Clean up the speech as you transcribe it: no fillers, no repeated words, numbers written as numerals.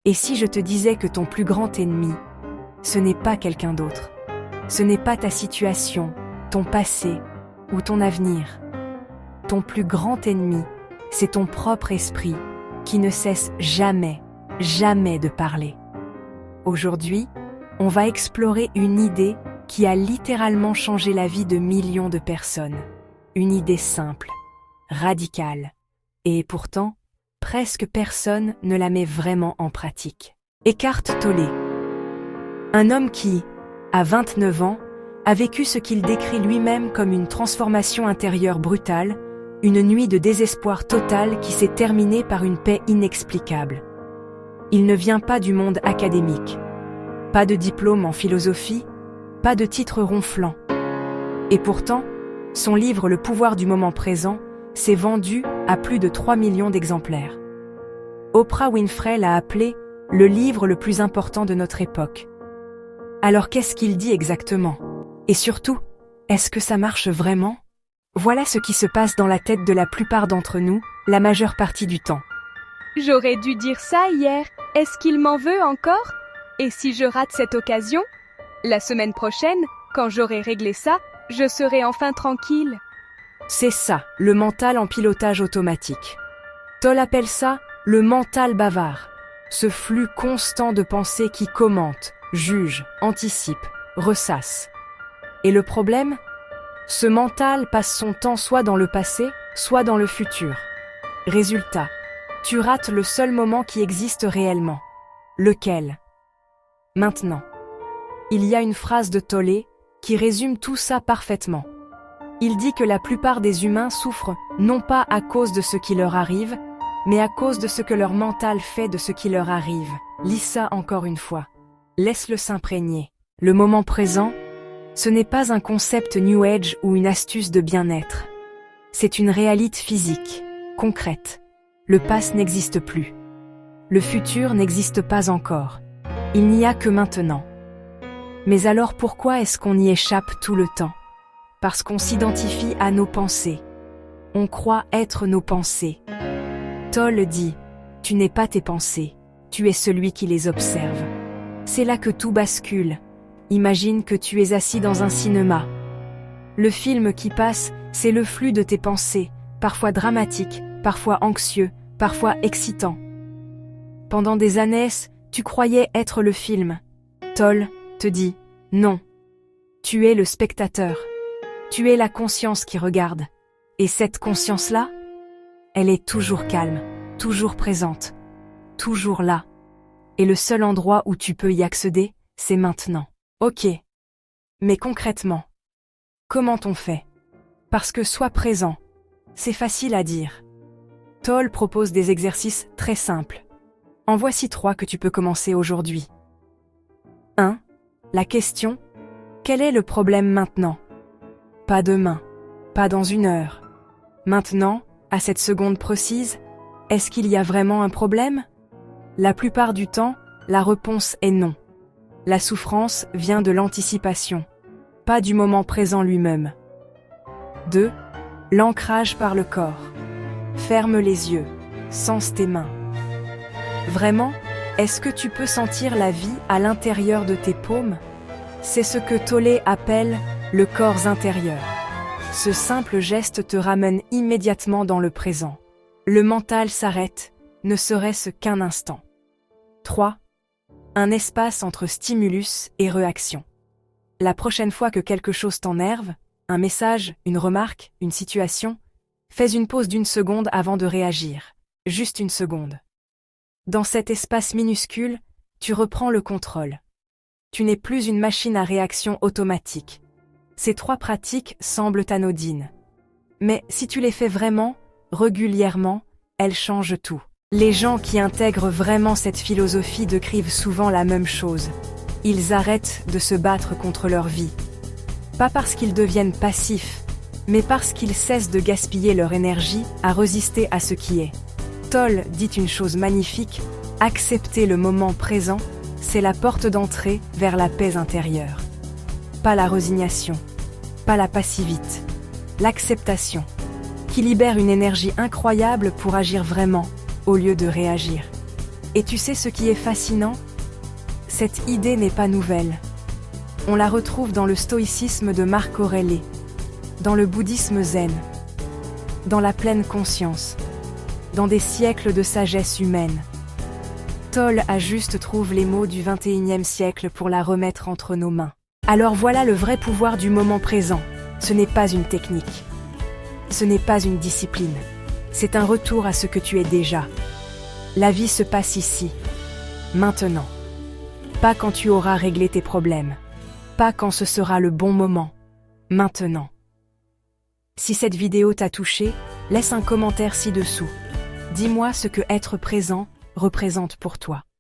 Et si je te disais que ton plus grand ennemi, ce n'est pas quelqu'un d'autre, ce n'est pas ta situation, ton passé ou ton avenir. Ton plus grand ennemi, c'est ton propre esprit qui ne cesse jamais, jamais de parler. Aujourd'hui, on va explorer une idée qui a littéralement changé la vie de millions de personnes. Une idée simple, radicale, et pourtant, presque personne ne la met vraiment en pratique. Eckhart Tolle. Un homme qui, à 29 ans, a vécu ce qu'il décrit lui-même comme une transformation intérieure brutale, une nuit de désespoir total qui s'est terminée par une paix inexplicable. Il ne vient pas du monde académique. Pas de diplôme en philosophie, pas de titre ronflant. Et pourtant, son livre Le pouvoir du moment présent s'est vendu à plus de 3 millions d'exemplaires. Oprah Winfrey l'a appelé le livre le plus important de notre époque. Alors qu'est-ce qu'il dit exactement? Et surtout, est-ce que ça marche vraiment? Voilà ce qui se passe dans la tête de la plupart d'entre nous, la majeure partie du temps. J'aurais dû dire ça hier. Est-ce qu'il m'en veut encore? Et si je rate cette occasion? La semaine prochaine, quand j'aurai réglé ça, je serai enfin tranquille. C'est ça, le mental en pilotage automatique. Tolle appelle ça le mental bavard. Ce flux constant de pensées qui commente, juge, anticipe, ressasse. Et le problème? Ce mental passe son temps soit dans le passé, soit dans le futur. Résultat, tu rates le seul moment qui existe réellement. Lequel? Maintenant. Il y a une phrase de Tolle qui résume tout ça parfaitement. Il dit que la plupart des humains souffrent non pas à cause de ce qui leur arrive, mais à cause de ce que leur mental fait de ce qui leur arrive. Lis ça encore une fois. Laisse-le s'imprégner. Le moment présent, ce n'est pas un concept New Age ou une astuce de bien-être. C'est une réalité physique, concrète. Le passé n'existe plus. Le futur n'existe pas encore. Il n'y a que maintenant. Mais alors pourquoi est-ce qu'on y échappe tout le temps? Parce qu'on s'identifie à nos pensées. On croit être nos pensées. Tolle dit, tu n'es pas tes pensées, tu es celui qui les observe. C'est là que tout bascule. Imagine que tu es assis dans un cinéma. Le film qui passe, c'est le flux de tes pensées, parfois dramatiques, parfois anxieux, parfois excitants. Pendant des années, tu croyais être le film. Tolle te dit, non. Tu es le spectateur. Tu es la conscience qui regarde. Et cette conscience-là, elle est toujours calme, toujours présente, toujours là. Et le seul endroit où tu peux y accéder, c'est maintenant. Ok. Mais concrètement, comment on fait? Parce que sois présent, c'est facile à dire. Tolle propose des exercices très simples. En voici 3 que tu peux commencer aujourd'hui. 1. La question, quel est le problème maintenant? Pas demain, pas dans 1 heure. Maintenant, à cette seconde précise, est-ce qu'il y a vraiment un problème? La plupart du temps, la réponse est non. La souffrance vient de l'anticipation, pas du moment présent lui-même. 2. L'ancrage par le corps. Ferme les yeux, sens tes mains. Vraiment, est-ce que tu peux sentir la vie à l'intérieur de tes paumes? C'est ce que Tolle appelle le corps intérieur. Ce simple geste te ramène immédiatement dans le présent. Le mental s'arrête, ne serait-ce qu'un instant. 3. Un espace entre stimulus et réaction. La prochaine fois que quelque chose t'énerve, un message, une remarque, une situation, fais une pause d'1 seconde avant de réagir. Juste 1 seconde. Dans cet espace minuscule, tu reprends le contrôle. Tu n'es plus une machine à réaction automatique. Ces 3 pratiques semblent anodines. Mais si tu les fais vraiment, régulièrement, elles changent tout. Les gens qui intègrent vraiment cette philosophie décrivent souvent la même chose. Ils arrêtent de se battre contre leur vie. Pas parce qu'ils deviennent passifs, mais parce qu'ils cessent de gaspiller leur énergie à résister à ce qui est. Tolle dit une chose magnifique, accepter le moment présent, c'est la porte d'entrée vers la paix intérieure. Pas la résignation, pas la passivité, l'acceptation, qui libère une énergie incroyable pour agir vraiment, au lieu de réagir. Et tu sais ce qui est fascinant? Cette idée n'est pas nouvelle. On la retrouve dans le stoïcisme de Marc Aurèle, dans le bouddhisme zen, dans la pleine conscience, dans des siècles de sagesse humaine. Tolle a juste trouvé les mots du XXIe siècle pour la remettre entre nos mains. Alors voilà le vrai pouvoir du moment présent. Ce n'est pas une technique. Ce n'est pas une discipline. C'est un retour à ce que tu es déjà. La vie se passe ici, maintenant. Pas quand tu auras réglé tes problèmes. Pas quand ce sera le bon moment. Maintenant. Si cette vidéo t'a touché, laisse un commentaire ci-dessous. Dis-moi ce que être présent représente pour toi.